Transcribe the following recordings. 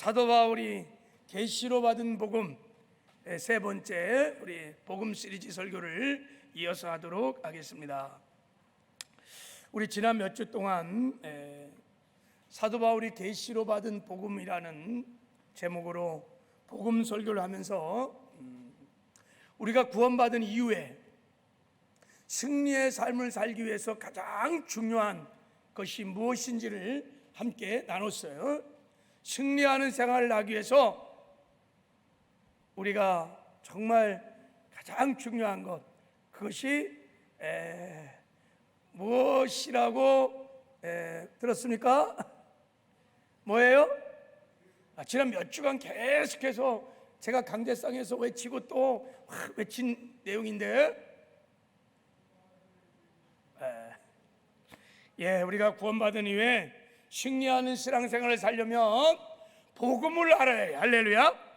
사도 바울이 계시로 받은 복음 세 번째 우리 복음 시리즈 설교를 이어서 하도록 하겠습니다. 우리 지난 몇 주 동안 사도 바울이 계시로 받은 복음이라는 제목으로 복음 설교를 하면서 우리가 구원받은 이후에 승리의 삶을 살기 위해서 가장 중요한 것이 무엇인지를 함께 나눴어요. 승리하는 생활을 하기 위해서 우리가 정말 가장 중요한 것, 그것이 무엇이라고 들었습니까? 뭐예요? 지난 몇 주간 계속해서 제가 강제성에서 외치고 또 외친 내용인데, 우리가 구원받은 이후에 승리하는 신앙생활을 살려면 복음을 알아야 해요. 할렐루야.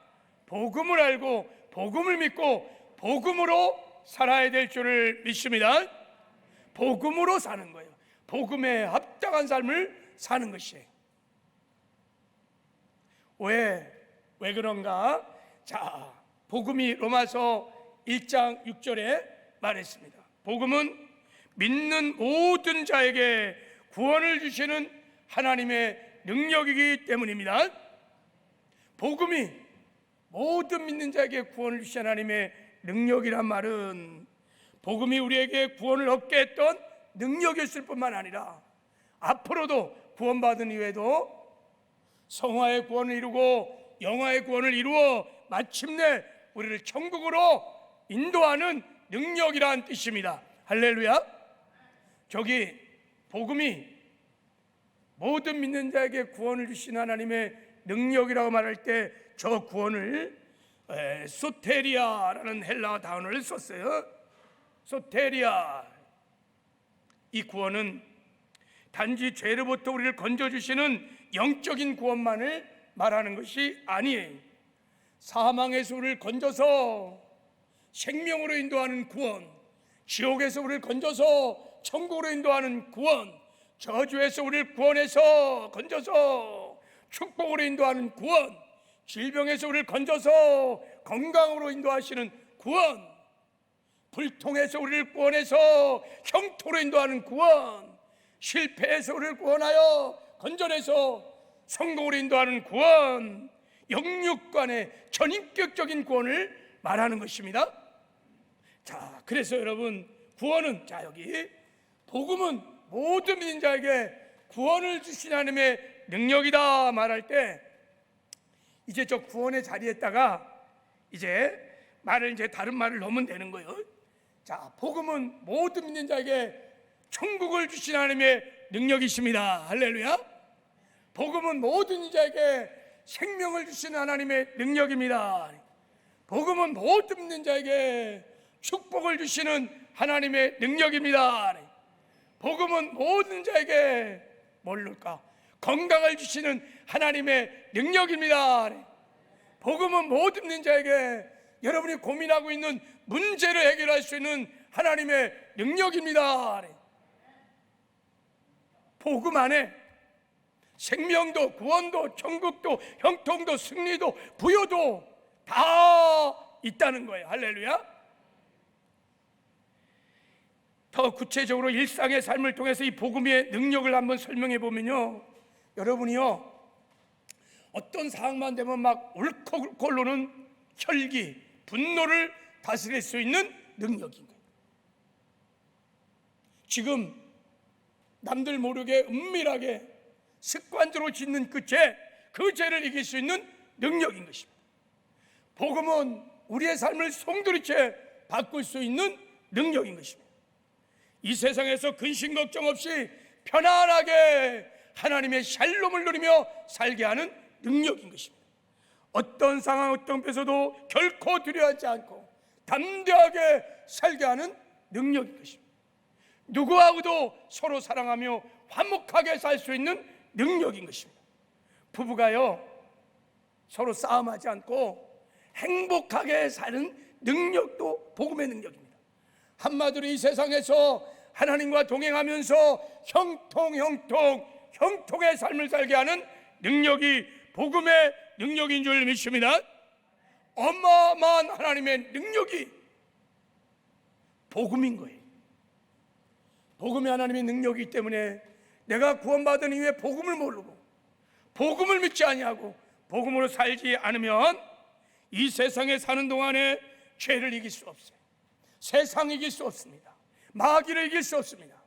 복음을 알고 복음을 믿고 복음으로 살아야 될 줄을 믿습니다. 복음으로 사는 거예요. 복음에 합당한 삶을 사는 것이에요. 왜 그런가? 자, 복음이 로마서 1장 6절에 말했습니다. 복음은 믿는 모든 자에게 구원을 주시는 하나님의 능력이기 때문입니다. 복음이 모든 믿는 자에게 구원을 주시는 하나님의 능력이란 말은 복음이 우리에게 구원을 얻게 했던 능력이었을 뿐만 아니라 앞으로도 구원받은 이후에도 성화의 구원을 이루고 영화의 구원을 이루어 마침내 우리를 천국으로 인도하는 능력이란 뜻입니다. 할렐루야. 저기 복음이 모든 믿는 자에게 구원을 주신 하나님의 능력이라고 말할 때 저 구원을 소테리아라는 헬라어 단어를 썼어요. 소테리아. 이 구원은 단지 죄로부터 우리를 건져주시는 영적인 구원만을 말하는 것이 아니에요. 사망에서 우리를 건져서 생명으로 인도하는 구원, 지옥에서 우리를 건져서 천국으로 인도하는 구원, 저주에서 우리를 구원해서 건져서 축복으로 인도하는 구원, 질병에서 우리를 건져서 건강으로 인도하시는 구원, 불통에서 우리를 구원해서 형통으로 인도하는 구원, 실패에서 우리를 구원하여 건져내서 성공으로 인도하는 구원, 영육간의 전인격적인 구원을 말하는 것입니다. 자, 그래서 여러분, 구원은, 자, 여기 복음은 모든 믿는 자에게 구원을 주신 하나님의 능력이다 말할 때, 이제 저 구원의 자리에다가 이제 다른 말을 넣으면 되는 거예요. 자, 복음은 모든 믿는 자에게 천국을 주신 하나님의 능력이십니다. 할렐루야. 복음은 모든 자에게 생명을 주신 하나님의 능력입니다. 복음은 모든 믿는 자에게 축복을 주시는 하나님의 능력입니다. 복음은 모든 자에게 뭘까? 건강을 주시는 하나님의 능력입니다. 복음은 모든 믿는 자에게 여러분이 고민하고 있는 문제를 해결할 수 있는 하나님의 능력입니다. 복음 안에 생명도 구원도 천국도 형통도 승리도 부여도 다 있다는 거예요. 할렐루야. 더 구체적으로 일상의 삶을 통해서 이 복음의 능력을 한번 설명해 보면요, 여러분이요, 어떤 상황만 되면 막 울컥울컥 오르는 혈기, 분노를 다스릴 수 있는 능력인 거예요. 지금 남들 모르게 은밀하게 습관적으로 짓는 그 죄를 이길 수 있는 능력인 것입니다. 복음은 우리의 삶을 송두리째 바꿀 수 있는 능력인 것입니다. 이 세상에서 근심 걱정 없이 편안하게 하나님의 샬롬을 누리며 살게 하는 능력인 것입니다. 어떤 상황 어떤 데서도 결코 두려워하지 않고 담대하게 살게 하는 능력인 것입니다. 누구하고도 서로 사랑하며 화목하게 살 수 있는 능력인 것입니다. 부부가요, 서로 싸움하지 않고 행복하게 사는 능력도 복음의 능력입니다. 한마디로 이 세상에서 하나님과 동행하면서 형통의 삶을 살게 하는 능력이 복음의 능력인 줄 믿습니다. 어마어마한 하나님의 능력이 복음인 거예요. 복음이 하나님의 능력이기 때문에 내가 구원받은 이후에 복음을 모르고 복음을 믿지 아니하고 복음으로 살지 않으면 이 세상에 사는 동안에 죄를 이길 수 없어요. 세상 이길 수 없습니다. 마귀를 이길 수 없습니다.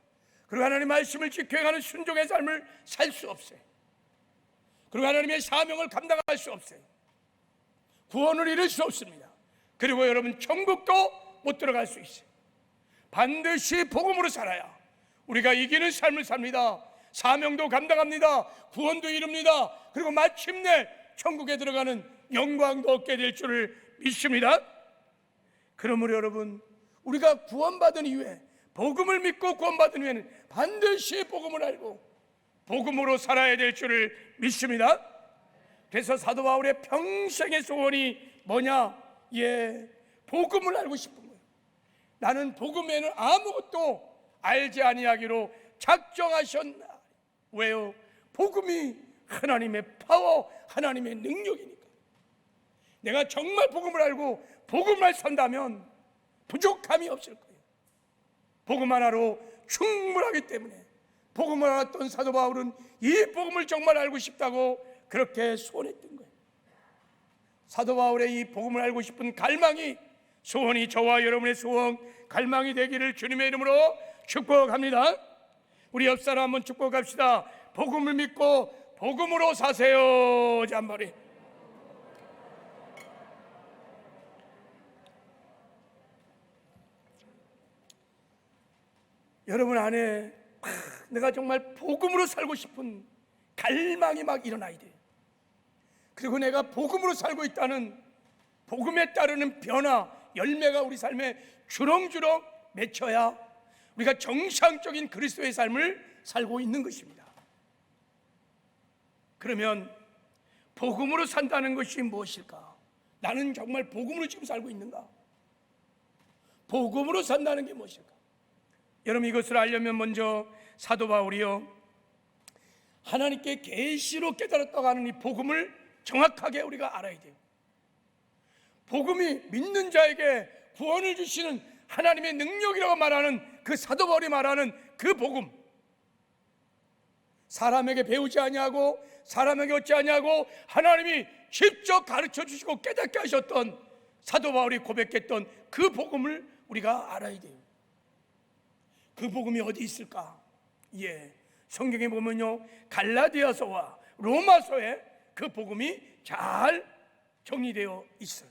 그리고 하나님의 말씀을 지켜가는 순종의 삶을 살 수 없어요. 그리고 하나님의 사명을 감당할 수 없어요. 구원을 이룰 수 없습니다. 그리고 여러분 천국도 못 들어갈 수 있어요. 반드시 복음으로 살아야 우리가 이기는 삶을 삽니다. 사명도 감당합니다. 구원도 이룹니다. 그리고 마침내 천국에 들어가는 영광도 얻게 될 줄을 믿습니다. 그러므로 여러분, 우리가 구원받은 이후에, 복음을 믿고 구원받은 이후에는 반드시 복음을 알고 복음으로 살아야 될 줄을 믿습니다. 그래서 사도 바울의 평생의 소원이 뭐냐? 복음을 알고 싶은 거예요. 나는 복음에는 아무것도 알지 아니하기로 작정하셨나. 왜요? 복음이 하나님의 파워, 하나님의 능력이니까. 내가 정말 복음을 알고 복음을 산다면 부족함이 없을 거예요. 복음 하나로 충분하기 때문에 복음을 알았던 사도 바울은 이 복음을 정말 알고 싶다고 그렇게 소원했던 거예요. 사도 바울의 이 복음을 알고 싶은 갈망이, 소원이 저와 여러분의 소원, 갈망이 되기를 주님의 이름으로 축복합니다. 우리 옆사람 한번 축복합시다. 복음을 믿고 복음으로 사세요. 잔머리. 여러분 안에 내가 정말 복음으로 살고 싶은 갈망이 막 일어나야 돼요. 그리고 내가 복음으로 살고 있다는, 복음에 따르는 변화, 열매가 우리 삶에 주렁주렁 맺혀야 우리가 정상적인 그리스도의 삶을 살고 있는 것입니다. 그러면 복음으로 산다는 것이 무엇일까? 나는 정말 복음으로 지금 살고 있는가? 복음으로 산다는 게 무엇일까? 여러분, 이것을 알려면 먼저 사도 바울이요, 하나님께 계시로 깨달았다고 하는 이 복음을 정확하게 우리가 알아야 돼요. 복음이 믿는 자에게 구원을 주시는 하나님의 능력이라고 말하는 그 사도 바울이 말하는 그 복음, 사람에게 배우지 아니하고 사람에게 얻지 아니하고 하나님이 직접 가르쳐 주시고 깨닫게 하셨던 사도 바울이 고백했던 그 복음을 우리가 알아야 돼요. 그 복음이 어디 있을까? 성경에 보면요, 갈라디아서와 로마서에 그 복음이 잘 정리되어 있어요.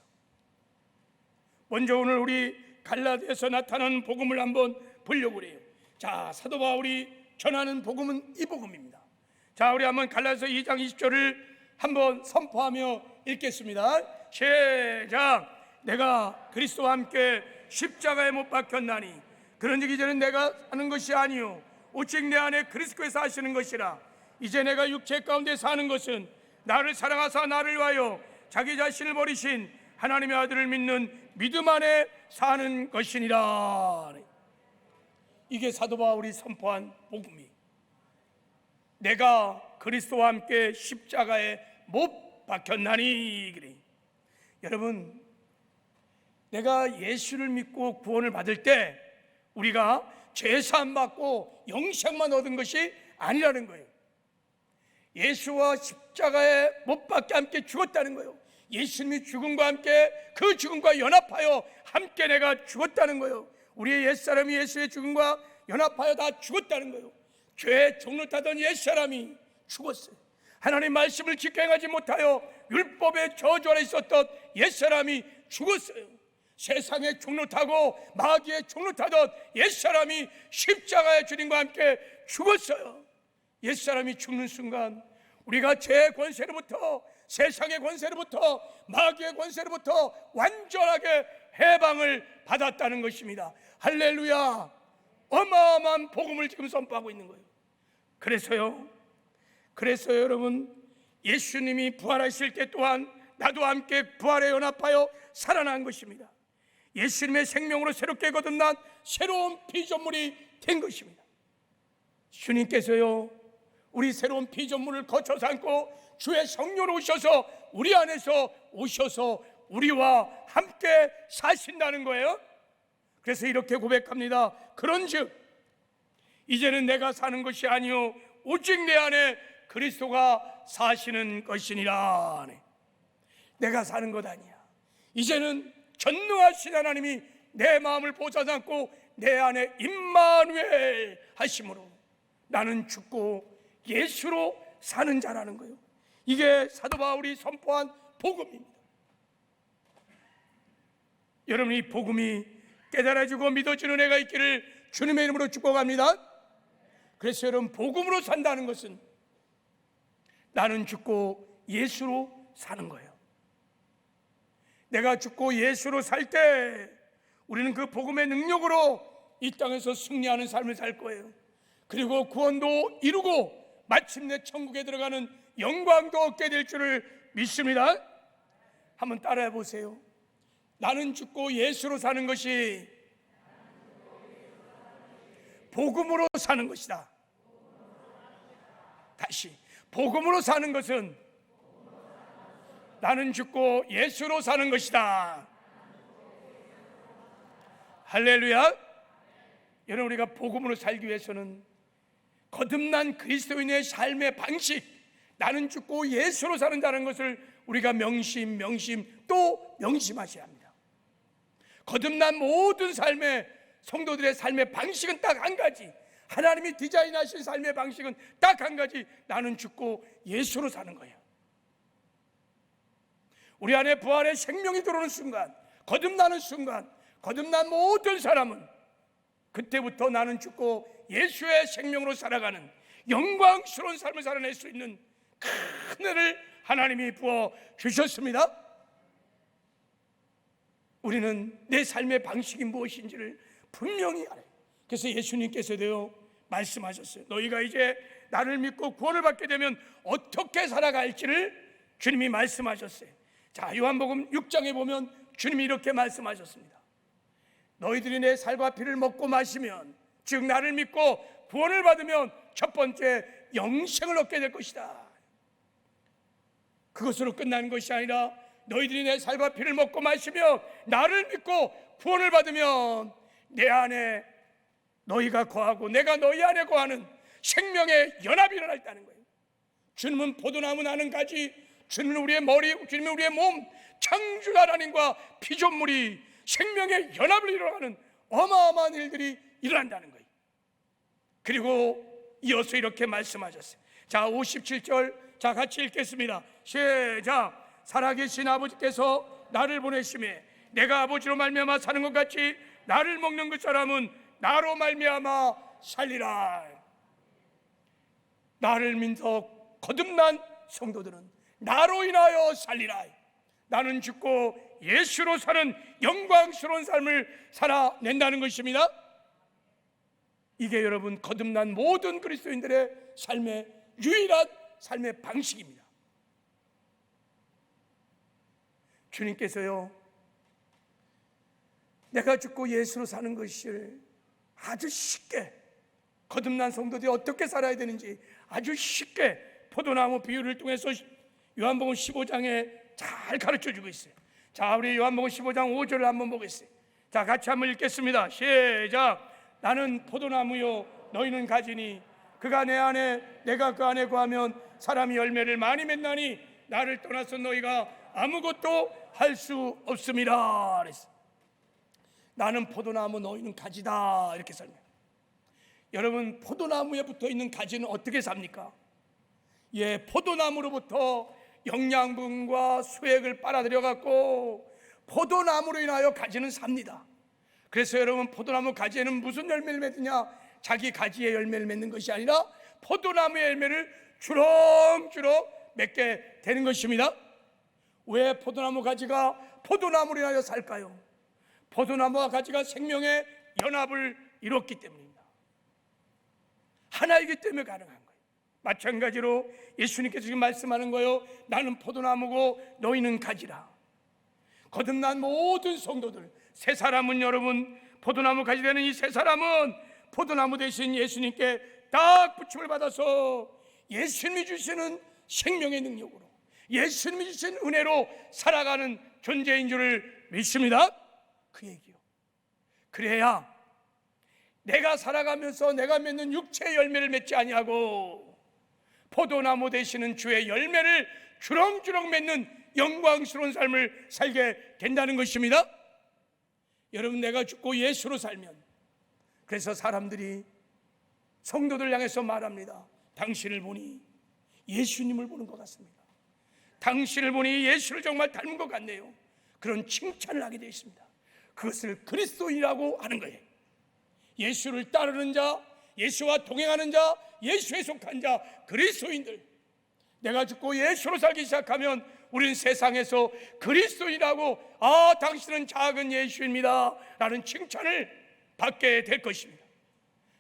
먼저 오늘 우리 갈라디아서 나타나는 복음을 한번 보려고 그래요. 자, 사도 바울이 전하는 복음은 이 복음입니다. 자, 우리 한번 갈라디아서 2장 20절을 한번 선포하며 읽겠습니다. 시작. 내가 그리스도와 함께 십자가에 못 박혔나니 그런즉 이제는 내가 사는 것이 아니요 오직 내 안에 그리스도께서 하시는 것이라. 이제 내가 육체 가운데 사는 것은 나를 사랑하사 나를 위하여 자기 자신을 버리신 하나님의 아들을 믿는 믿음 안에 사는 것이니라. 이게 사도 바울이 선포한 복음이, 내가 그리스도와 함께 십자가에 못 박혔나니. 그래. 여러분, 내가 예수를 믿고 구원을 받을 때 우리가 죄사함 받고 영생만 얻은 것이 아니라는 거예요. 예수와 십자가에 못 박혀 함께 죽었다는 거예요. 예수님이 죽음과 함께 그 죽음과 연합하여 함께 내가 죽었다는 거예요. 우리의 옛사람이 예수의 죽음과 연합하여 다 죽었다는 거예요. 죄에 종로 타던 옛사람이 죽었어요. 하나님 말씀을 지켜 행하지 못하여 율법의 저주 아래 있었던 옛사람이 죽었어요. 세상의 종로 타고 마귀의 종로 타던 옛사람이 십자가의 주님과 함께 죽었어요. 옛사람이 죽는 순간 우리가 죄의 권세로부터, 세상의 권세로부터, 마귀의 권세로부터 완전하게 해방을 받았다는 것입니다. 할렐루야. 어마어마한 복음을 지금 선포하고 있는 거예요. 그래서요 여러분, 예수님이 부활하실 때 또한 나도 함께 부활에 연합하여 살아난 것입니다. 예수님의 생명으로 새롭게 거듭난 새로운 피조물이 된 것입니다. 주님께서요 우리 새로운 피조물을 거쳐 삼고 주의 성령으로 오셔서 우리 안에서 오셔서 우리와 함께 사신다는 거예요. 그래서 이렇게 고백합니다. 그런즉 이제는 내가 사는 것이 아니요 오직 내 안에 그리스도가 사시는 것이니라. 내가 사는 것 아니야. 이제는 전능하신 하나님이 내 마음을 보좌삼고 내 안에 임마누엘 하심으로 나는 죽고 예수로 사는 자라는 거예요. 이게 사도 바울이 선포한 복음입니다. 여러분, 이 복음이 깨달아지고 믿어지는 애가 있기를 주님의 이름으로 축복합니다. 그래서 여러분, 복음으로 산다는 것은 나는 죽고 예수로 사는 거예요. 내가 죽고 예수로 살 때 우리는 그 복음의 능력으로 이 땅에서 승리하는 삶을 살 거예요. 그리고 구원도 이루고 마침내 천국에 들어가는 영광도 얻게 될 줄을 믿습니다. 한번 따라해 보세요. 나는 죽고 예수로 사는 것이 복음으로 사는 것이다. 다시, 복음으로 사는 것은 나는 죽고 예수로 사는 것이다. 할렐루야. 여러분, 우리가 복음으로 살기 위해서는 거듭난 그리스도인의 삶의 방식, 나는 죽고 예수로 사는 자라는 것을 우리가 명심 또 명심하셔야 합니다. 거듭난 모든 삶의 성도들의 삶의 방식은 딱 한 가지, 하나님이 디자인하신 삶의 방식은 딱 한 가지, 나는 죽고 예수로 사는 거예요. 우리 안에 부활의 생명이 들어오는 순간, 거듭나는 순간, 거듭난 모든 사람은 그때부터 나는 죽고 예수의 생명으로 살아가는 영광스러운 삶을 살아낼 수 있는 큰 은혜를 하나님이 부어 주셨습니다. 우리는 내 삶의 방식이 무엇인지를 분명히 알아요. 그래서 예수님께서도요 말씀하셨어요. 너희가 이제 나를 믿고 구원을 받게 되면 어떻게 살아갈지를 주님이 말씀하셨어요. 자, 요한복음 6장에 보면 주님이 이렇게 말씀하셨습니다. 너희들이 내 살과 피를 먹고 마시면, 즉 나를 믿고 구원을 받으면 첫 번째 영생을 얻게 될 것이다. 그것으로 끝나는 것이 아니라 너희들이 내 살과 피를 먹고 마시며 나를 믿고 구원을 받으면 내 안에 너희가 거하고 내가 너희 안에 거하는 생명의 연합이 일어났다는 거예요. 주님은 포도나무, 나는 가지, 주님은 우리의 머리, 주님은 우리의 몸, 창조 하나님과 피조물이 생명의 연합을 이루어가는 어마어마한 일들이 일어난다는 거예요. 그리고 이어서 이렇게 말씀하셨어요. 자, 57절, 자 같이 읽겠습니다. 시작. 살아계신 아버지께서 나를 보내심에 내가 아버지로 말미암아 사는 것 같이 나를 먹는 그 사람은 나로 말미암아 살리라. 나를 믿어 거듭난 성도들은 나로 인하여 살리라. 나는 죽고 예수로 사는 영광스러운 삶을 살아낸다는 것입니다. 이게 여러분 거듭난 모든 그리스도인들의 삶의 유일한 삶의 방식입니다. 주님께서요 내가 죽고 예수로 사는 것을 아주 쉽게, 거듭난 성도들이 어떻게 살아야 되는지 아주 쉽게 포도나무 비유를 통해서 요한복음 15장에 잘 가르쳐주고 있어요. 자, 우리 요한복음 15장 5절을 한번 보겠어요. 자, 같이 한번 읽겠습니다. 시작. 나는 포도나무요 너희는 가지니 그가 내 안에 내가 그 안에 거하면 사람이 열매를 많이 맺나니 나를 떠나서 너희가 아무것도 할 수 없음이라 그랬어요. 나는 포도나무 너희는 가지다, 이렇게 설명. 여러분, 포도나무에 붙어있는 가지는 어떻게 삽니까? 예, 포도나무로부터 영양분과 수액을 빨아들여 갖고 포도나무로 인하여 가지는 삽니다. 그래서 여러분, 포도나무 가지에는 무슨 열매를 맺느냐? 자기 가지의 열매를 맺는 것이 아니라 포도나무의 열매를 주렁주렁 맺게 되는 것입니다. 왜 포도나무 가지가 포도나무로 인하여 살까요? 포도나무와 가지가 생명의 연합을 이뤘기 때문입니다. 하나이기 때문에 가능한 거예요. 마찬가지로 예수님께서 지금 말씀하는 거예요. 나는 포도나무고 너희는 가지라. 거듭난 모든 성도들, 새 사람은 여러분, 포도나무 가지 되는 이 새 사람은 포도나무 대신 예수님께 딱 부침을 받아서 예수님이 주시는 생명의 능력으로, 예수님이 주신 은혜로 살아가는 존재인 줄을 믿습니다. 그 얘기요. 그래야 내가 살아가면서 내가 맺는 육체의 열매를 맺지 아니하고 포도나무 되시는 주의 열매를 주렁주렁 맺는 영광스러운 삶을 살게 된다는 것입니다. 여러분, 내가 죽고 예수로 살면, 그래서 사람들이 성도들 향해서 말합니다. 당신을 보니 예수님을 보는 것 같습니다. 당신을 보니 예수를 정말 닮은 것 같네요. 그런 칭찬을 하게 되어 있습니다. 그것을 그리스도인이라고 하는 거예요. 예수를 따르는 자, 예수와 동행하는 자, 예수에 속한 자, 그리스도인들. 내가 죽고 예수로 살기 시작하면 우리는 세상에서 그리스도인이라고, 당신은 작은 예수입니다 라는 칭찬을 받게 될 것입니다.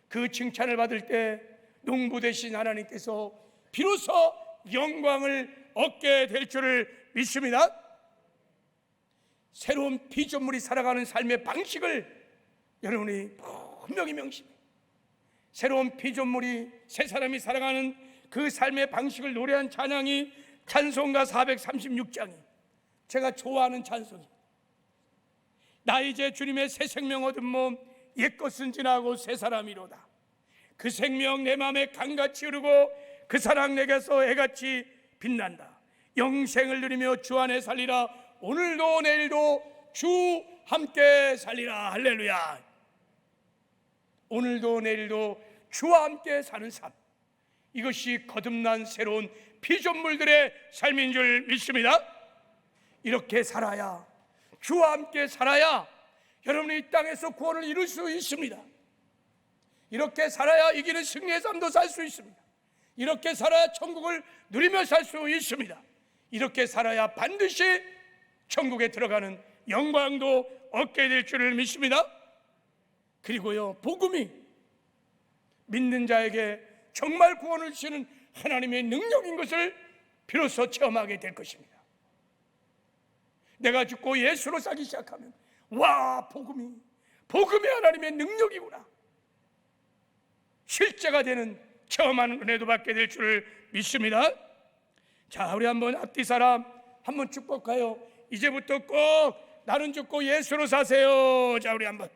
그 칭찬을 받을 때 농부 되신 하나님께서 비로소 영광을 얻게 될 줄을 믿습니다. 새로운 피조물이 살아가는 삶의 방식을 여러분이 분명히 명심해요. 새로운 피조물이, 새 사람이 살아가는 그 삶의 방식을 노래한 찬양이 찬송가 436장이 제가 좋아하는 찬송입니다. 나 이제 주님의 새 생명 얻은 몸, 옛것은 지나고 새 사람이로다. 그 생명 내 맘에 강같이 흐르고 그 사랑 내게서 해같이 빛난다. 영생을 누리며 주 안에 살리라. 오늘도 내일도 주 함께 살리라. 할렐루야. 오늘도 내일도 주와 함께 사는 삶, 이것이 거듭난 새로운 피조물들의 삶인 줄 믿습니다. 이렇게 살아야, 주와 함께 살아야 여러분이 이 땅에서 구원을 이룰 수 있습니다. 이렇게 살아야 이기는 승리의 삶도 살 수 있습니다. 이렇게 살아야 천국을 누리며 살 수 있습니다. 이렇게 살아야 반드시 천국에 들어가는 영광도 얻게 될 줄을 믿습니다. 그리고요, 복음이 믿는 자에게 정말 구원을 주시는 하나님의 능력인 것을 비로소 체험하게 될 것입니다. 내가 죽고 예수로 살기 시작하면, 와, 복음이 하나님의 능력이구나, 실제가 되는 체험하는 은혜도 받게 될 줄을 믿습니다. 자, 우리 한번 앞뒤 사람 한번 축복하여 이제부터 꼭 나는 죽고 예수로 사세요. 자, 우리 한번.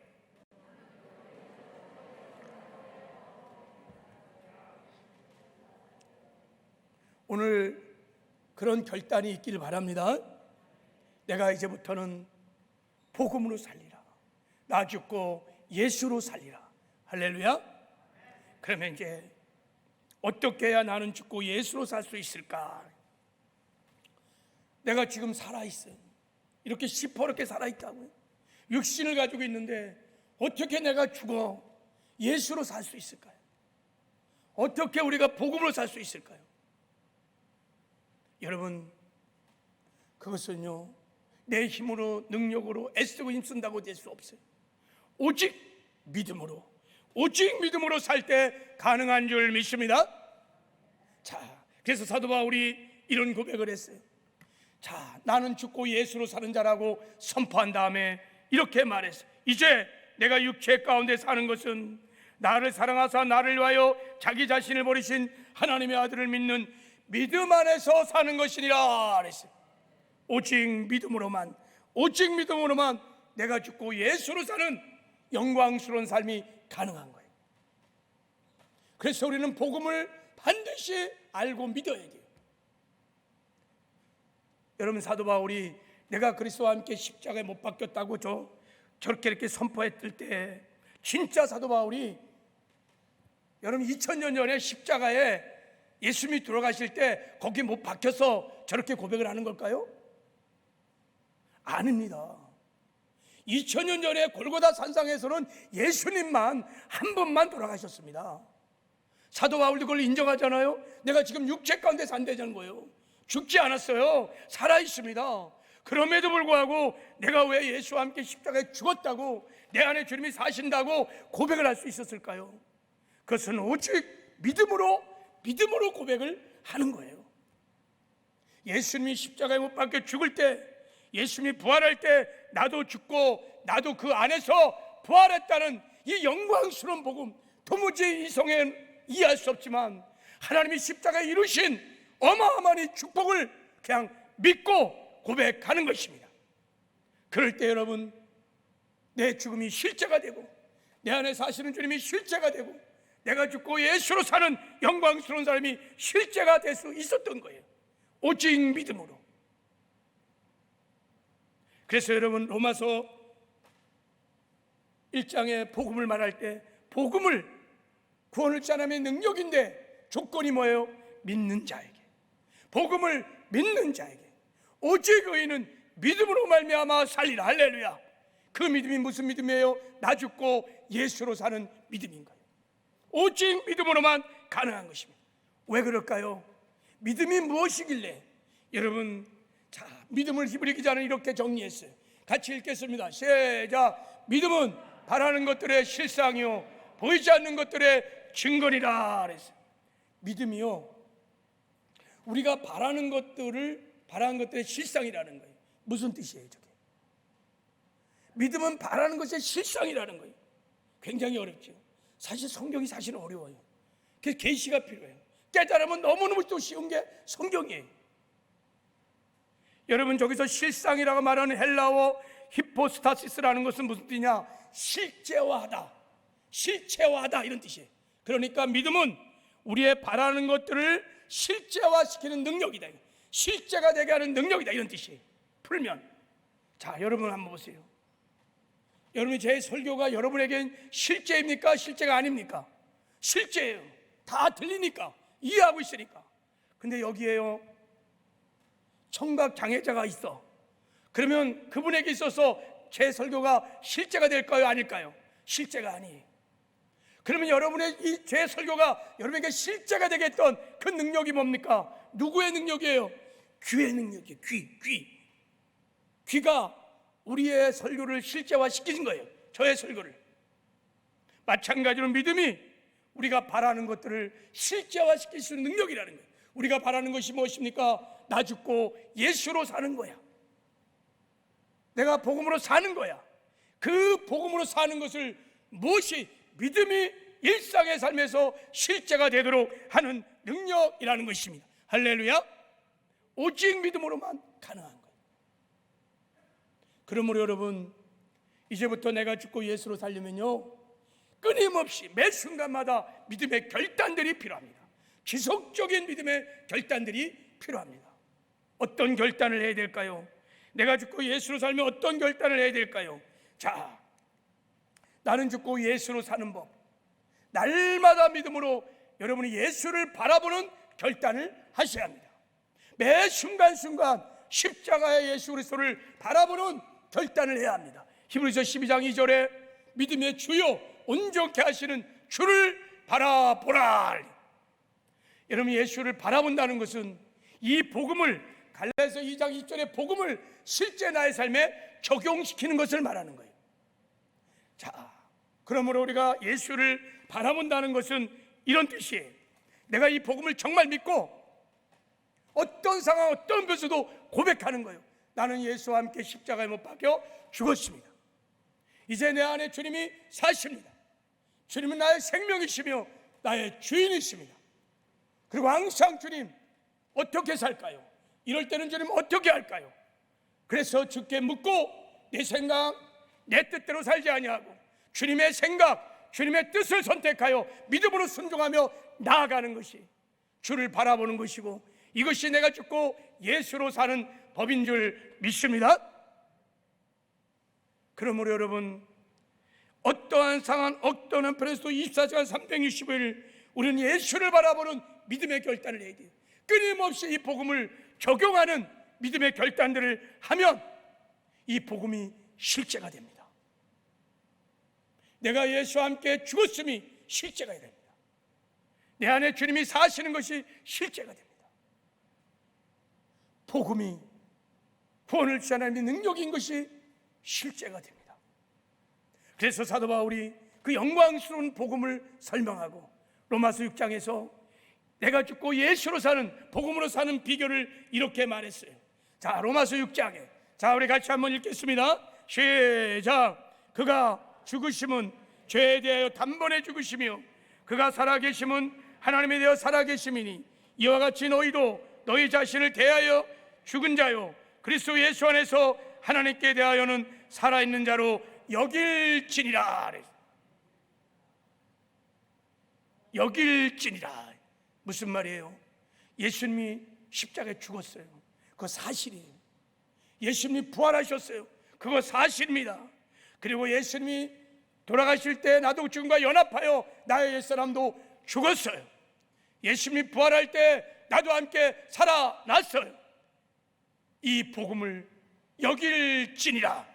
오늘 그런 결단이 있기를 바랍니다. 내가 이제부터는 복음으로 살리라. 나 죽고 예수로 살리라. 할렐루야. 그러면 이제 어떻게 해야 나는 죽고 예수로 살 수 있을까? 내가 지금 살아있어. 이렇게 시퍼렇게 살아있다고요. 육신을 가지고 있는데 어떻게 내가 죽어 예수로 살 수 있을까요? 어떻게 우리가 복음으로 살 수 있을까요? 여러분, 그것은요, 내 힘으로, 능력으로 애쓰고 힘쓴다고 될 수 없어요. 오직 믿음으로, 오직 믿음으로 살 때 가능한 줄 믿습니다. 자, 그래서 사도 바울이 이런 고백을 했어요. 자, 나는 죽고 예수로 사는 자라고 선포한 다음에 이렇게 말했어요. 이제 내가 육체 가운데 사는 것은 나를 사랑하사 나를 위하여 자기 자신을 버리신 하나님의 아들을 믿는 믿음 안에서 사는 것이니라 그랬어요. 오직 믿음으로만 내가 죽고 예수로 사는 영광스러운 삶이 가능한 거예요. 그래서 우리는 복음을 반드시 알고 믿어야 돼요. 여러분, 사도 바울이 내가 그리스도와 함께 십자가에 못 박혔다고 저렇게 이렇게 선포했을 때, 진짜 사도 바울이 여러분 2000년 전에 십자가에 예수님이 돌아가실 때 거기 못 박혀서 저렇게 고백을 하는 걸까요? 아닙니다. 2000년 전에 골고다 산상에서는 예수님만 한 번만 돌아가셨습니다. 사도 바울도 그걸 인정하잖아요. 내가 지금 육체 가운데 산다는 거예요. 죽지 않았어요. 살아있습니다. 그럼에도 불구하고 내가 왜 예수와 함께 십자가에 죽었다고, 내 안에 주님이 사신다고 고백을 할 수 있었을까요? 그것은 오직 믿음으로 고백을 하는 거예요. 예수님이 십자가에 못 박혀 죽을 때, 예수님이 부활할 때 나도 죽고 나도 그 안에서 부활했다는 이 영광스러운 복음, 도무지 이성에 이해할 수 없지만 하나님이 십자가에 이루신 어마어마한 이 축복을 그냥 믿고 고백하는 것입니다. 그럴 때 여러분, 내 죽음이 실제가 되고 내 안에 사시는 주님이 실제가 되고 내가 죽고 예수로 사는 영광스러운 사람이 실제가 될 수 있었던 거예요. 오직 믿음으로. 그래서 여러분, 로마서 1장에 복음을 말할 때 복음을 구원을 자남의 능력인데 조건이 뭐예요? 믿는 자에게, 복음을 믿는 자에게. 오직 의인은 믿음으로 말미암아 살리라. 할렐루야. 그 믿음이 무슨 믿음이에요? 나 죽고 예수로 사는 믿음인 거예요. 오직 믿음으로만 가능한 것입니다. 왜 그럴까요? 믿음이 무엇이길래? 여러분, 자, 믿음을 히브리 기자는 이렇게 정리했어요. 같이 읽겠습니다. 시작. 믿음은 바라는 것들의 실상이요 보이지 않는 것들의 증거니라 그랬어요. 믿음이요, 우리가 바라는 것들의 실상이라는 거예요. 무슨 뜻이에요, 저게? 믿음은 바라는 것의 실상이라는 거예요. 굉장히 어렵죠. 사실 성경이 사실은 어려워요. 그래서 계시가 필요해요. 깨달으면 너무너무 또 쉬운 게 성경이에요. 여러분, 저기서 실상이라고 말하는 헬라어 히포스타시스라는 것은 무슨 뜻이냐? 실제화하다, 실체화하다, 이런 뜻이에요. 그러니까 믿음은 우리의 바라는 것들을 실제화시키는 능력이다, 실제가 되게 하는 능력이다, 이런 뜻이에요. 풀면. 자, 여러분 한번 보세요. 여러분, 제 설교가 여러분에겐 실제입니까? 실제가 아닙니까? 실제예요. 다 들리니까, 이해하고 있으니까. 근데 여기에요, 청각 장애자가 있어. 그러면 그분에게 있어서 제 설교가 실제가 될까요? 아닐까요? 실제가 아니에요. 그러면 여러분의 이 제 설교가 여러분에게 실제가 되게 했던 그 능력이 뭡니까? 누구의 능력이에요? 귀의 능력이에요. 귀가 우리의 설교를 실제화 시키는 거예요. 저의 설교를. 마찬가지로 믿음이 우리가 바라는 것들을 실제화 시킬 수 있는 능력이라는 거예요. 우리가 바라는 것이 무엇입니까? 나 죽고 예수로 사는 거야. 내가 복음으로 사는 거야. 그 복음으로 사는 것을 무엇이 믿음이 일상의 삶에서 실제가 되도록 하는 능력이라는 것입니다. 할렐루야. 오직 믿음으로만 가능한 거예요. 그러므로 여러분, 이제부터 내가 죽고 예수로 살려면요, 끊임없이 매 순간마다 믿음의 결단들이 필요합니다. 지속적인 믿음의 결단들이 필요합니다. 어떤 결단을 해야 될까요? 내가 죽고 예수로 살면 어떤 결단을 해야 될까요? 자, 나는 죽고 예수로 사는 법. 날마다 믿음으로 여러분이 예수를 바라보는 결단을 하셔야 합니다. 매 순간순간 십자가의 예수 그리스도를 바라보는 결단을 해야 합니다. 히브리서 12장 2절에 믿음의 주요 온전케 하시는 주를 바라보라. 여러분, 예수를 바라본다는 것은 이 복음을, 갈라디아서 2장 2절의 복음을 실제 나의 삶에 적용시키는 것을 말하는 거예요. 자, 그러므로 우리가 예수를 바라본다는 것은 이런 뜻이에요. 내가 이 복음을 정말 믿고 어떤 상황, 어떤 변수도 고백하는 거예요. 나는 예수와 함께 십자가에 못 박혀 죽었습니다. 이제 내 안에 주님이 사십니다. 주님은 나의 생명이시며 나의 주인이십니다. 그리고 항상 주님 어떻게 살까요? 이럴 때는 주님 어떻게 할까요? 그래서 주께 묻고 내 생각, 내 뜻대로 살지 아니하고 주님의 생각, 주님의 뜻을 선택하여 믿음으로 순종하며 나아가는 것이 주를 바라보는 것이고, 이것이 내가 죽고 예수로 사는 법인 줄 믿습니다. 그러므로 여러분, 어떠한 상황, 어떠한 형편에서도 24시간 365일 우리는 예수를 바라보는 믿음의 결단을 해야 돼요. 끊임없이 이 복음을 적용하는 믿음의 결단들을 하면 이 복음이 실제가 됩니다. 내가 예수와 함께 죽었음이 실제가 됩니다. 내 안에 주님이 사시는 것이 실제가 됩니다. 복음이 구원을 주시는 하나님의 능력인 것이 실제가 됩니다. 그래서 사도 바울이 그 영광스러운 복음을 설명하고 로마서 6장에서 내가 죽고 예수로 사는, 복음으로 사는 비결을 이렇게 말했어요. 자, 로마서 6장에, 자, 우리 같이 한번 읽겠습니다. 시작. 그가 죽으심은 죄에 대하여 단번에 죽으시며 그가 살아계심은 하나님에 대하여 살아계심이니 이와 같이 너희도 너희 자신을 대하여 죽은 자요 그리스도 예수 안에서 하나님께 대하여는 살아있는 자로 여길지니라. 여길지니라. 무슨 말이에요? 예수님이 십자가에 죽었어요. 그거 사실이에요. 예수님이 부활하셨어요. 그거 사실입니다. 그리고 예수님이 돌아가실 때 나도 죽음과 연합하여 나의 옛사람도 죽었어요. 예수님이 부활할 때 나도 함께 살아났어요. 이 복음을 여길지니라,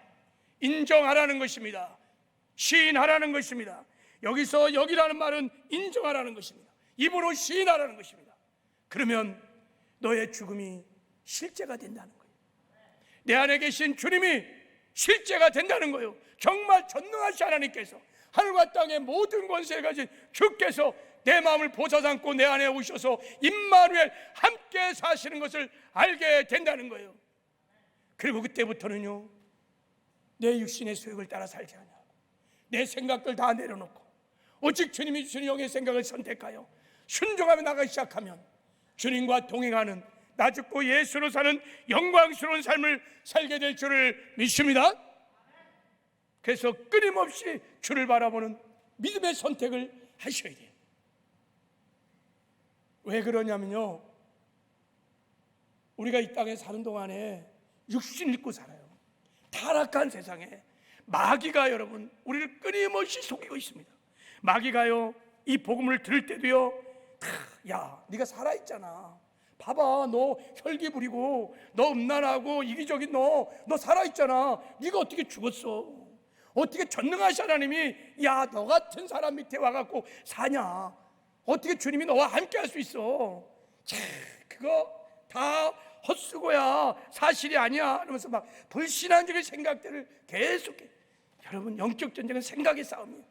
인정하라는 것입니다. 시인하라는 것입니다. 여기서 여기라는 말은 인정하라는 것입니다. 입으로 시인하라는 것입니다. 그러면 너의 죽음이 실제가 된다는 거예요. 내 안에 계신 주님이 실제가 된다는 거예요. 정말 전능하신 하나님께서, 하늘과 땅의 모든 권세를 가진 주께서 내 마음을 보좌삼고 내 안에 오셔서 임마누엘 함께 사시는 것을 알게 된다는 거예요. 그리고 그때부터는요, 내 육신의 소욕을 따라 살지 않아. 내 생각들 다 내려놓고 오직 주님이 주시는 영의 생각을 선택하여 순종하며 나가기 시작하면 주님과 동행하는, 나 죽고 예수로 사는 영광스러운 삶을 살게 될 줄을 믿습니다. 그래서 끊임없이 주를 바라보는 믿음의 선택을 하셔야 돼요. 왜 그러냐면요, 우리가 이 땅에 사는 동안에 육신 입고 살아요. 타락한 세상에 마귀가 여러분 우리를 끊임없이 속이고 있습니다. 마귀가요, 이 복음을 들을 때도요, 야 네가 살아있잖아, 봐봐 너 혈기 부리고 너 음란하고 이기적인 너 살아있잖아, 네가 어떻게 죽었어? 어떻게 전능하신 하나님이 야 너 같은 사람 밑에 와갖고 사냐? 어떻게 주님이 너와 함께 할 수 있어? 자, 그거 다 헛수고야, 사실이 아니야 이러면서 막 불신앙적인 생각들을 계속해. 여러분, 영적 전쟁은 생각의 싸움이에요.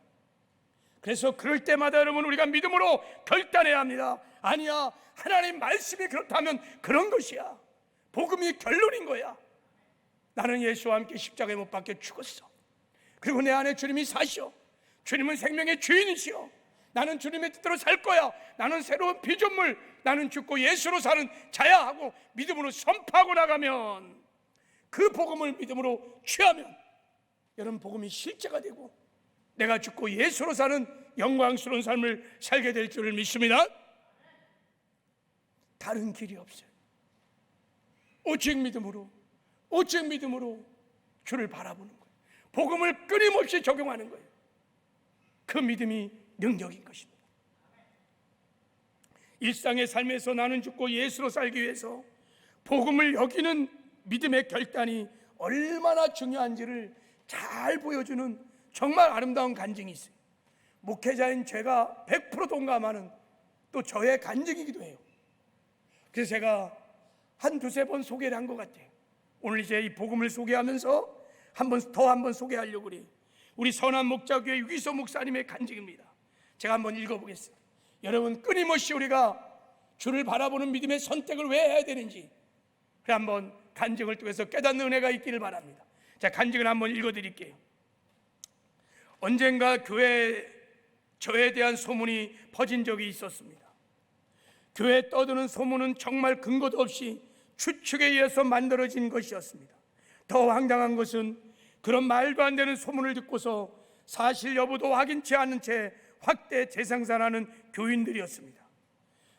그래서 그럴 때마다 여러분 우리가 믿음으로 결단해야 합니다. 아니야, 하나님 말씀이 그렇다면 그런 것이야. 복음이 결론인 거야. 나는 예수와 함께 십자가에 못 박혀 죽었어. 그리고 내 안에 주님이 사시오. 주님은 생명의 주인이시오. 나는 주님의 뜻대로 살 거야. 나는 새로운 피조물, 나는 죽고 예수로 사는 자야 하고 믿음으로 선포하고 나가면, 그 복음을 믿음으로 취하면 여러분 복음이 실제가 되고 내가 죽고 예수로 사는 영광스러운 삶을 살게 될 줄을 믿습니다. 다른 길이 없어요. 오직 믿음으로 주를 바라보는 거예요. 복음을 끊임없이 적용하는 거예요. 그 믿음이 능력인 것입니다. 일상의 삶에서 나는 죽고 예수로 살기 위해서 복음을 여기는 믿음의 결단이 얼마나 중요한지를 잘 보여주는 정말 아름다운 간증이 있어요. 목회자인 제가 100% 동감하는 또 저의 간증이기도 해요. 그래서 제가 한 두세 번 소개를 한 것 같아요. 오늘 이제 이 복음을 소개하면서 한 번 소개하려고 그래요. 우리 선한 목자교회 유기소 목사님의 간증입니다. 제가 한번 읽어보겠습니다. 여러분, 끊임없이 우리가 주를 바라보는 믿음의 선택을 왜 해야 되는지 한번 간증을 통해서 깨닫는 은혜가 있기를 바랍니다. 자, 간증을 한번 읽어드릴게요. 언젠가 교회에 저에 대한 소문이 퍼진 적이 있었습니다. 교회에 떠드는 소문은 정말 근거도 없이 추측에 의해서 만들어진 것이었습니다. 더 황당한 것은 그런 말도 안 되는 소문을 듣고서 사실 여부도 확인치 않은 채 확대 재생산하는 교인들이었습니다.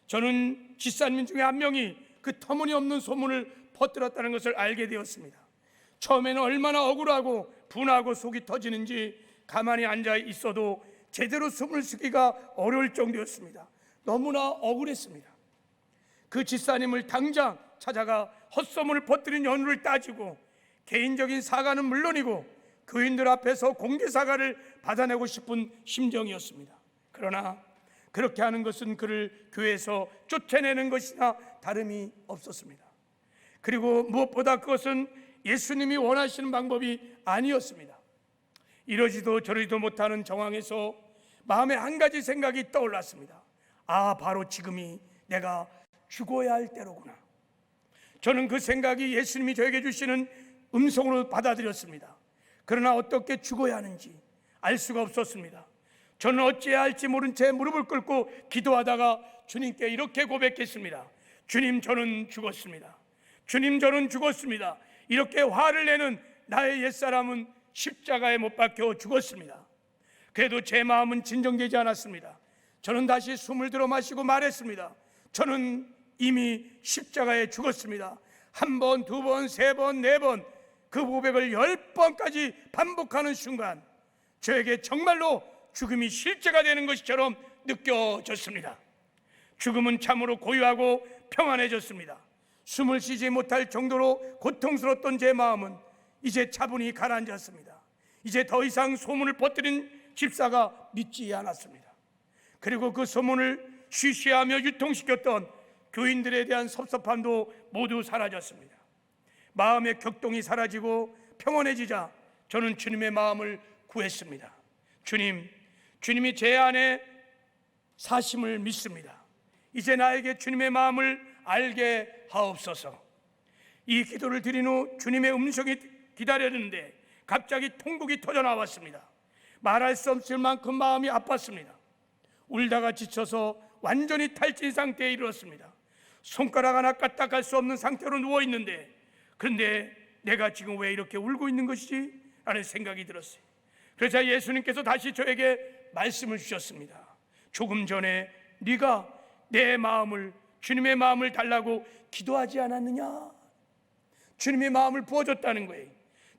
저는 집사님 중에 한 명이 그 터무니없는 소문을 퍼뜨렸다는 것을 알게 되었습니다. 처음에는 얼마나 억울하고 분하고 속이 터지는지 가만히 앉아 있어도 제대로 숨을 쉬기가 어려울 정도였습니다. 너무나 억울했습니다. 그 집사님을 당장 찾아가 헛소문을 퍼뜨린 연유를 따지고 개인적인 사과는 물론이고 교인들 앞에서 공개 사과를 받아내고 싶은 심정이었습니다. 그러나 그렇게 하는 것은 그를 교회에서 쫓아내는 것이나 다름이 없었습니다. 그리고 무엇보다 그것은 예수님이 원하시는 방법이 아니었습니다. 이러지도 저러지도 못하는 정황에서 마음에 한 가지 생각이 떠올랐습니다. 아, 바로 지금이 내가 죽어야 할 때로구나. 저는 그 생각이 예수님이 저에게 주시는 음성으로 받아들였습니다. 그러나 어떻게 죽어야 하는지 알 수가 없었습니다. 저는 어찌해야 할지 모른 채 무릎을 꿇고 기도하다가 주님께 이렇게 고백했습니다. 주님, 저는 죽었습니다. 주님, 저는 죽었습니다. 이렇게 화를 내는 나의 옛사람은 십자가에 못 박혀 죽었습니다. 그래도 제 마음은 진정되지 않았습니다. 저는 다시 숨을 들어 마시고 말했습니다. 저는 이미 십자가에 죽었습니다. 한 번, 두 번, 세 번, 네 번, 그 고백을 10번까지 반복하는 순간 저에게 정말로 죽음이 실제가 되는 것처럼 느껴졌습니다. 죽음은 참으로 고요하고 평안해졌습니다. 숨을 쉬지 못할 정도로 고통스러웠던 제 마음은 이제 차분히 가라앉았습니다. 이제 더 이상 소문을 퍼뜨린 집사가 믿지 않았습니다. 그리고 그 소문을 쉬쉬하며 유통시켰던 교인들에 대한 섭섭함도 모두 사라졌습니다. 마음의 격동이 사라지고 평온해지자 저는 주님의 마음을 구했습니다. 주님이 제 안에 사심을 믿습니다. 이제 나에게 주님의 마음을 알게 하옵소서. 이 기도를 드린 후 주님의 음성이 기다렸는데 갑자기 통곡이 터져 나왔습니다. 말할 수 없을 만큼 마음이 아팠습니다. 울다가 지쳐서 완전히 탈진 상태에 이르렀습니다. 손가락 하나 까딱할 수 없는 상태로 누워있는데, 그런데 내가 지금 왜 이렇게 울고 있는 것이지? 라는 생각이 들었어요. 그래서 예수님께서 다시 저에게 말씀을 주셨습니다. 조금 전에 네가 내 마음을, 주님의 마음을 달라고 기도하지 않았느냐? 주님의 마음을 부어줬다는 거예요.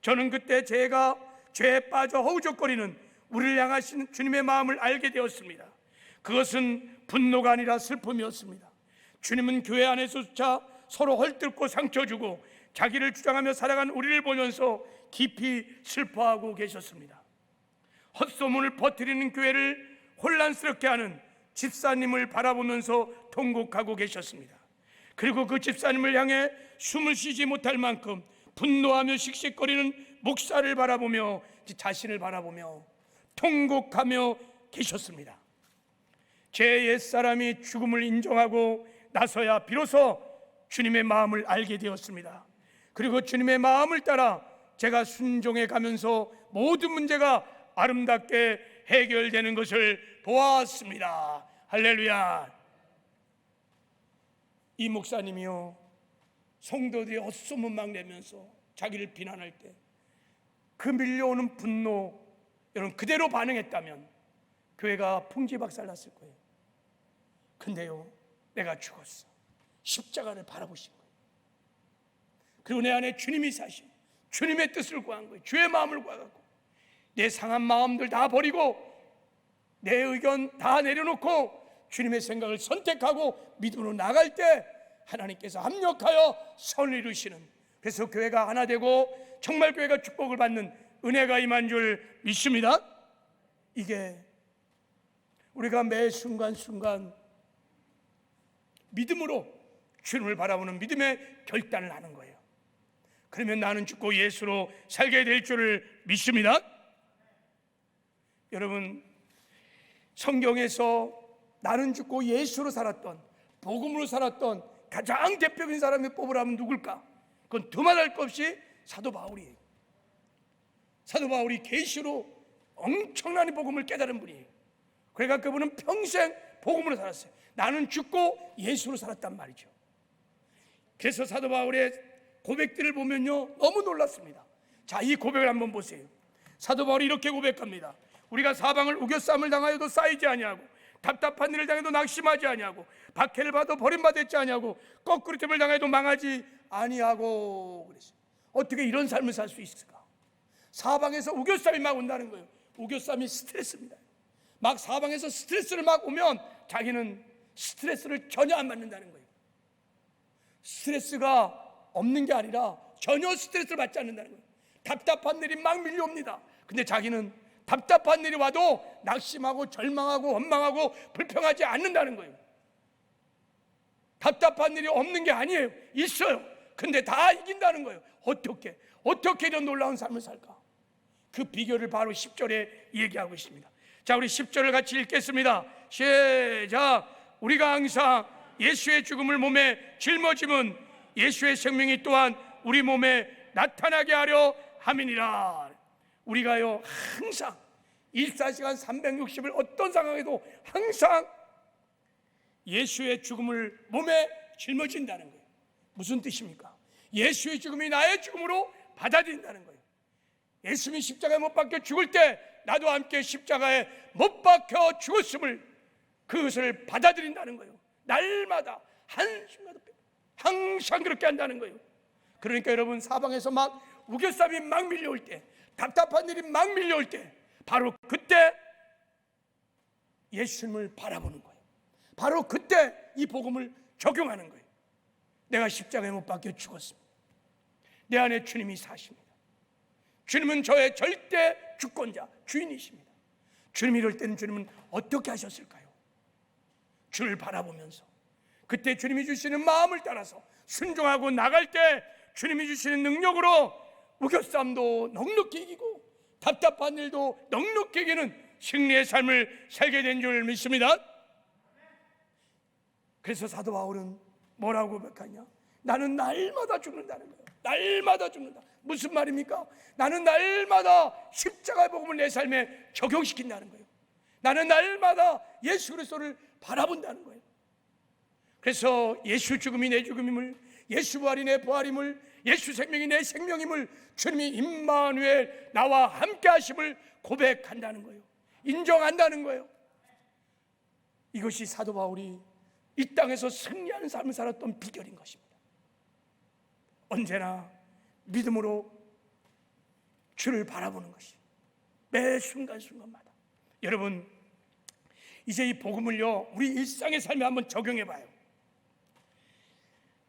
저는 그때 제가 죄에 빠져 허우적거리는 우리를 향하신 주님의 마음을 알게 되었습니다. 그것은 분노가 아니라 슬픔이었습니다. 주님은 교회 안에서조차 서로 헐뜯고 상처 주고 자기를 주장하며 살아간 우리를 보면서 깊이 슬퍼하고 계셨습니다. 헛소문을 퍼뜨리는 교회를 혼란스럽게 하는 집사님을 바라보면서 통곡하고 계셨습니다. 그리고 그 집사님을 향해 숨을 쉬지 못할 만큼 분노하며 씩씩거리는 목사를 바라보며 자신을 바라보며 통곡하며 계셨습니다. 제 옛사람이 죽음을 인정하고 나서야 비로소 주님의 마음을 알게 되었습니다. 그리고 주님의 마음을 따라 제가 순종해 가면서 모든 문제가 아름답게 해결되는 것을 보았습니다. 할렐루야. 이 목사님이요, 성도들이 헛소문 막 내면서 자기를 비난할 때 그 밀려오는 분노, 여러분 그대로 반응했다면 교회가 풍지박살났을 거예요. 근데요, 내가 죽었어. 십자가를 바라보신 거예요. 그리고 내 안에 주님이 사신, 주님의 뜻을 구한 거예요. 주의 마음을 구하고 내 상한 마음들 다 버리고 내 의견 다 내려놓고 주님의 생각을 선택하고 믿음으로 나갈 때 하나님께서 합력하여 선을 이루시는, 그래서 교회가 하나 되고 정말 교회가 축복을 받는 은혜가 임한 줄 믿습니다. 이게 우리가 매 순간순간 믿음으로 주님을 바라보는 믿음의 결단을 하는 거예요. 그러면 나는 죽고 예수로 살게 될 줄을 믿습니다. 여러분, 성경에서 나는 죽고 예수로 살았던, 복음으로 살았던 가장 대표적인 사람이 뽑으라면 누굴까? 그건 두말할 것 없이 사도 바울이에요. 사도 바울이 계시로 엄청난 복음을 깨달은 분이에요. 그러니까 그분은 평생 복음으로 살았어요. 나는 죽고 예수로 살았단 말이죠. 그래서 사도 바울의 고백들을 보면요, 너무 놀랐습니다. 자, 이 고백을 한번 보세요. 사도 바울이 이렇게 고백합니다. 우리가 사방을 우겨쌈을 당하여도 쌓이지 아니하고 답답한 일을 당해도 낙심하지 아니하고 박해를 받아 버림받았지 아니하고 거꾸로됨을 당해도 망하지 아니하고 그랬어요. 어떻게 이런 삶을 살 수 있을까? 사방에서 우겨쌈이 막 온다는 거예요. 우겨쌈이 스트레스입니다. 막 사방에서 스트레스를 막 오면 자기는 스트레스를 전혀 안 받는다는 거예요. 스트레스가 없는 게 아니라 전혀 스트레스를 받지 않는다는 거예요. 답답한 일이 막 밀려옵니다. 근데 자기는 답답한 일이 와도 낙심하고 절망하고 원망하고 불평하지 않는다는 거예요. 답답한 일이 없는 게 아니에요. 있어요. 근데 다 이긴다는 거예요. 어떻게 이런 놀라운 삶을 살까? 그 비결을 바로 10절에 얘기하고 있습니다. 자, 우리 10절을 같이 읽겠습니다. 시작. 우리가 항상 예수의 죽음을 몸에 짊어짐은 예수의 생명이 또한 우리 몸에 나타나게 하려 함이니라. 우리가요, 항상 24시간 360일 어떤 상황에도 항상 예수의 죽음을 몸에 짊어진다는 거예요. 무슨 뜻입니까? 예수의 죽음이 나의 죽음으로 받아들인다는 거예요. 예수님이 십자가에 못 박혀 죽을 때 나도 함께 십자가에 못 박혀 죽었음을, 그것을 받아들인다는 거예요. 날마다 한순간도 항상 그렇게 한다는 거예요. 그러니까 여러분, 사방에서 막 우겨쌈이 막 밀려올 때, 답답한 일이 막 밀려올 때, 바로 그때 예수님을 바라보는 거예요. 바로 그때 이 복음을 적용하는 거예요. 내가 십자가에 못 박혀 죽었습니다. 내 안에 주님이 사십니다. 주님은 저의 절대 주권자, 주인이십니다. 주님이 이럴 때는 주님은 어떻게 하셨을까요? 주를 바라보면서 그때 주님이 주시는 마음을 따라서 순종하고 나갈 때 주님이 주시는 능력으로 우겨쌈도 넉넉히 이기고 답답한 일도 넉넉히 이기는 승리의 삶을 살게 된 줄 믿습니다. 그래서 사도 바울은 뭐라고 고백하냐? 나는 날마다 죽는다는 거예요. 날마다 죽는다. 무슨 말입니까? 나는 날마다 십자가의 복음을 내 삶에 적용시킨다는 거예요. 나는 날마다 예수 그리스도를 바라본다는 거예요. 그래서 예수 죽음이 내 죽음임을, 예수 부활이 내 부활임을, 예수 생명이 내 생명임을, 주님이 임마누엘 나와 함께 하심을 고백한다는 거예요. 인정한다는 거예요. 이것이 사도 바울이 이 땅에서 승리하는 삶을 살았던 비결인 것입니다. 언제나 믿음으로 주를 바라보는 것이 매 순간순간마다. 여러분, 이제 이 복음을요 우리 일상의 삶에 한번 적용해 봐요.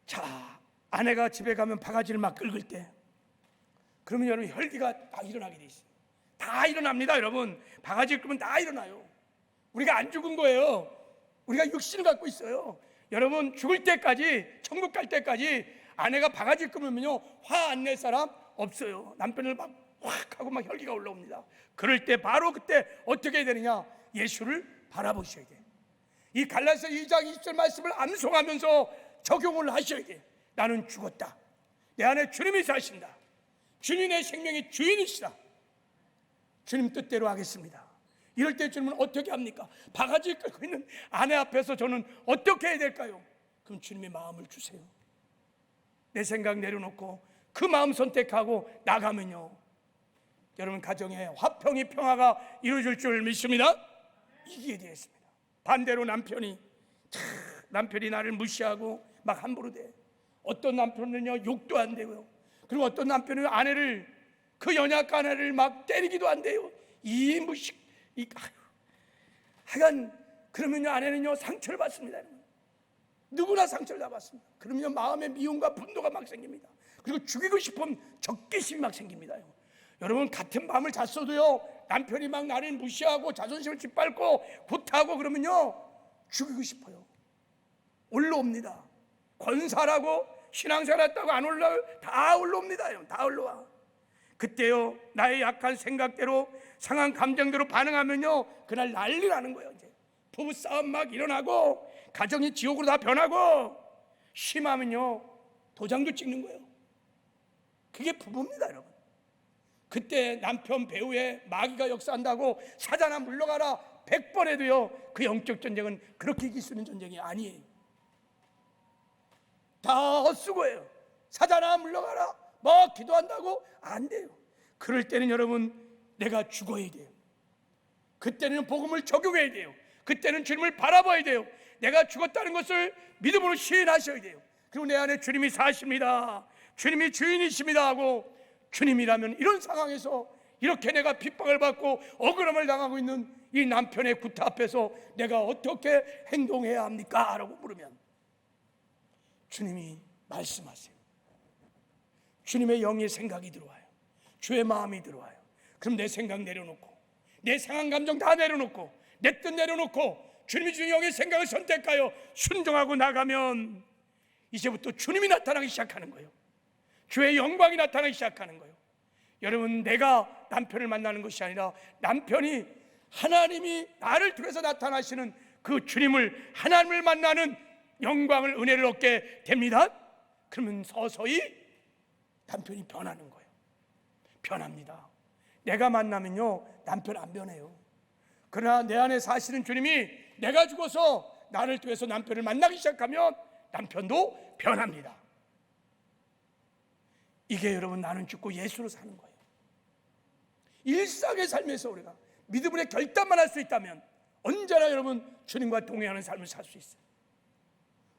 자, 아내가 집에 가면 바가지를 막 긁을 때, 그러면 여러분 혈기가 다 일어나게 돼 있어요. 다 일어납니다. 여러분, 바가지 긁으면 다 일어나요. 우리가 안 죽은 거예요. 우리가 육신을 갖고 있어요. 여러분, 죽을 때까지, 천국 갈 때까지 아내가 바가지 긁으면요 화 안 낼 사람 없어요. 남편을 막 확 하고 막 혈기가 올라옵니다. 그럴 때 바로 그때 어떻게 해야 되느냐? 예수를 바라보셔야 돼요. 이 갈라디아서 2장 20절 말씀을 암송하면서 적용을 하셔야 돼요. 나는 죽었다. 내 안에 주님이 사신다. 주님이 내 생명의 주인이시다. 주님 뜻대로 하겠습니다. 이럴 때 주님은 어떻게 합니까? 바가지 끌고 있는 아내 앞에서 저는 어떻게 해야 될까요? 그럼 주님의 마음을 주세요. 내 생각 내려놓고 그 마음 선택하고 나가면요, 여러분 가정에 화평이, 평화가 이루어질 줄 믿습니다. 이기게 되었습니다. 반대로 남편이 나를 무시하고 막 함부로 대. 어떤 남편은요 욕도 안 되고요. 그리고 어떤 남편은 아내를, 그 연약한 아내를 막 때리기도 안 돼요. 이 무식, 하여간 그러면요 아내는요 상처를 받습니다. 누구나 상처를 다 받습니다. 그러면요 마음에 미움과 분노가 막 생깁니다. 그리고 죽이고 싶은 적개심이 막 생깁니다. 여러분, 같은 밤을 잤어도요 남편이 막 나를 무시하고 자존심을 짓밟고 구타하고 그러면요 죽이고 싶어요. 올라옵니다. 권사라고 신앙생활 했다고 안 올라와요? 다 올라옵니다. 다 올라와. 그때요 나의 약한 생각대로, 상한 감정대로 반응하면요 그날 난리 나는 거예요. 이제 부부싸움 막 일어나고 가정이 지옥으로 다 변하고, 심하면요 도장도 찍는 거예요. 그게 부부입니다. 여러분, 그때 남편 배우에 마귀가 역사한다고 사자나 물러가라 100번 해도요 그 영적 전쟁은 그렇게 이길 수 있는 전쟁이 아니에요. 다 헛수고예요. 사자나 물러가라 뭐 기도한다고 안 돼요. 그럴 때는 여러분 내가 죽어야 돼요. 그때는 복음을 적용해야 돼요. 그때는 주님을 바라봐야 돼요. 내가 죽었다는 것을 믿음으로 시인하셔야 돼요. 그리고 내 안에 주님이 사십니다, 주님이 주인이십니다 하고, 주님이라면 이런 상황에서 이렇게 내가 핍박을 받고 억울함을 당하고 있는 이 남편의 구타 앞에서 내가 어떻게 행동해야 합니까? 라고 물으면 주님이 말씀하세요. 주님의 영의 생각이 들어와요. 주의 마음이 들어와요. 그럼 내 생각 내려놓고, 내 상한 감정 다 내려놓고, 내 뜻 내려놓고 주님이 주신 영의 생각을 선택하여 순종하고 나가면 이제부터 주님이 나타나기 시작하는 거예요. 주의 영광이 나타나기 시작하는 거예요. 여러분, 내가 남편을 만나는 것이 아니라 남편이 하나님이 나를 통해서 나타나시는 그 주님을, 하나님을 만나는 영광을, 은혜를 얻게 됩니다. 그러면 서서히 남편이 변하는 거예요. 변합니다. 내가 만나면요 남편 안 변해요. 그러나 내 안에 사시는 주님이 내가 죽어서 나를 통해서 남편을 만나기 시작하면 남편도 변합니다. 이게 여러분 나는 죽고 예수로 사는 거예요. 일상의 삶에서 우리가 믿음의 결단만 할 수 있다면 언제나 여러분 주님과 동행하는 삶을 살 수 있어요.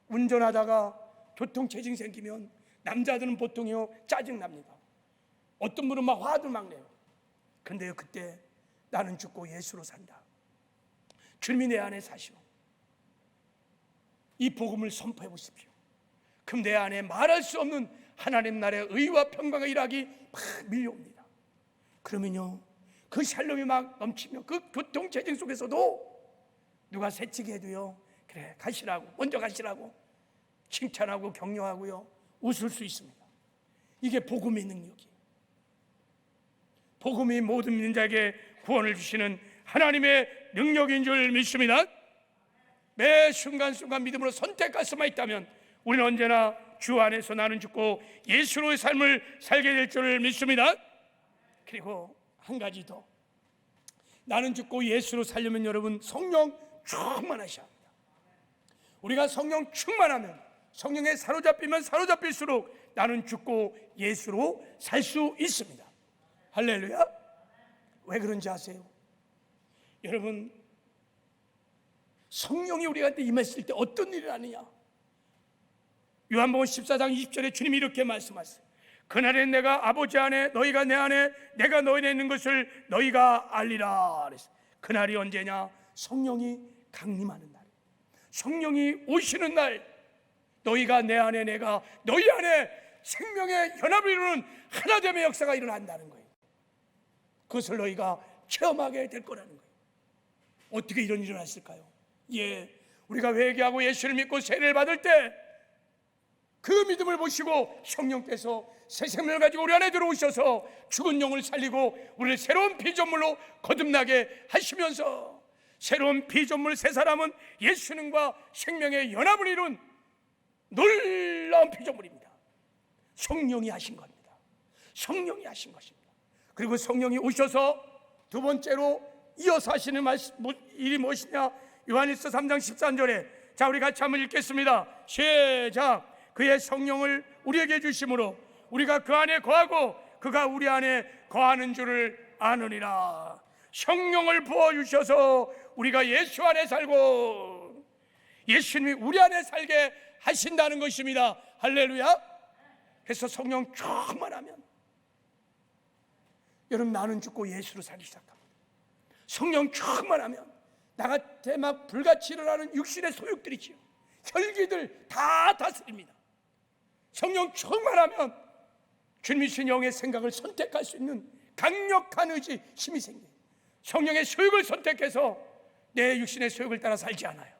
운전하다가 교통체증 생기면 남자들은 보통요 짜증납니다. 어떤 분은 막 화도 막 내요. 근데요 그때 나는 죽고 예수로 산다. 주님이 내 안에 사시오. 이 복음을 선포해 보십시오. 그럼 내 안에 말할 수 없는 하나님 나라의 의와 평강의 일하기 막 밀려옵니다. 그러면요 그 샬롬이 막 넘치며 그 교통체증 속에서도 누가 새치게 해도요 그래 가시라고, 먼저 가시라고 칭찬하고 격려하고요 웃을 수 있습니다. 이게 복음의 능력이에요. 복음이 모든 믿는 자에게 구원을 주시는 하나님의 능력인 줄 믿습니다. 매 순간순간 믿음으로 선택할 수만 있다면 우리는 언제나 주 안에서 나는 죽고 예수로의 삶을 살게 될 줄 믿습니다. 그리고 한 가지 더, 나는 죽고 예수로 살려면 여러분 성령 충만하셔야 합니다. 우리가 성령 충만하면, 성령에 사로잡히면 사로잡힐수록 나는 죽고 예수로 살 수 있습니다. 할렐루야. 왜 그런지 아세요? 여러분 성령이 우리한테 임했을 때 어떤 일을 하느냐? 요한복음 14장 20절에 주님이 이렇게 말씀하세요. 그날에 내가 아버지 안에 너희가 내 안에 내가 너희 안에 있는 것을 너희가 알리라. 그날이 언제냐? 성령이 강림하는 날, 성령이 오시는 날, 너희가 내 안에 내가 너희 안에 생명의 연합을 이루는 하나됨의 역사가 일어난다는 거예요. 그것을 너희가 체험하게 될 거라는 거예요. 어떻게 이런 일이 일어났을까요? 우리가 회개하고 예수를 믿고 세례를 받을 때 그 믿음을 보시고 성령께서 새 생명을 가지고 우리 안에 들어오셔서 죽은 영을 살리고 우리를 새로운 피조물로 거듭나게 하시면서, 새로운 피조물 새 사람은 예수님과 생명의 연합을 이룬 놀라운 피조물입니다. 성령이 하신 겁니다. 성령이 하신 것입니다. 그리고 성령이 오셔서 두 번째로 이어서 하시는 일이 무엇이냐? 요한일서 3장 13절에 자 우리 같이 한번 읽겠습니다. 시작. 그의 성령을 우리에게 주심으로 우리가 그 안에 거하고 그가 우리 안에 거하는 줄을 아느니라. 성령을 부어주셔서 우리가 예수 안에 살고 예수님이 우리 안에 살게 하신다는 것입니다. 할렐루야. 그래서 성령 충만하면 여러분 나는 죽고 예수로 살기 시작합니다. 성령 충만하면 나같이 막 불같이 일어나는 육신의 소욕들이지요, 혈기들 다 다스립니다. 성령 충만하면 주님이 주신 영의 생각을 선택할 수 있는 강력한 의지, 힘이 생겨요. 성령의 소욕을 선택해서 내 육신의 소욕을 따라 살지 않아요.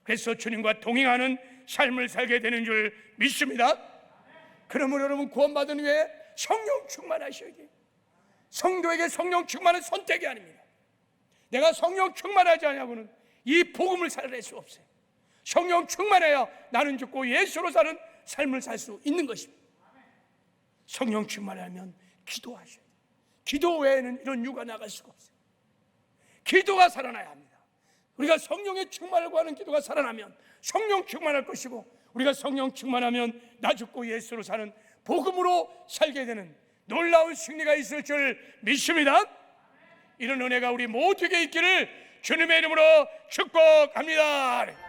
그래서 주님과 동행하는 삶을 살게 되는 줄 믿습니다. 그러므로 여러분 구원받은 후에 성령 충만하셔야 돼요. 성도에게 성령 충만은 선택이 아닙니다. 내가 성령 충만하지 않냐고는 이 복음을 살아낼 수 없어요. 성령 충만해야 나는 죽고 예수로 사는 삶을 살 수 있는 것입니다. 성령 충만하면 기도하셔야 돼요. 기도 외에는 이런 유가 나갈 수가 없어요. 기도가 살아나야 합니다. 우리가 성령의 충만을 구하는 기도가 살아나면 성령 충만할 것이고, 우리가 성령 충만하면 나 죽고 예수로 사는 복음으로 살게 되는 놀라운 승리가 있을 줄 믿습니다. 이런 은혜가 우리 모두에게 있기를 주님의 이름으로 축복합니다.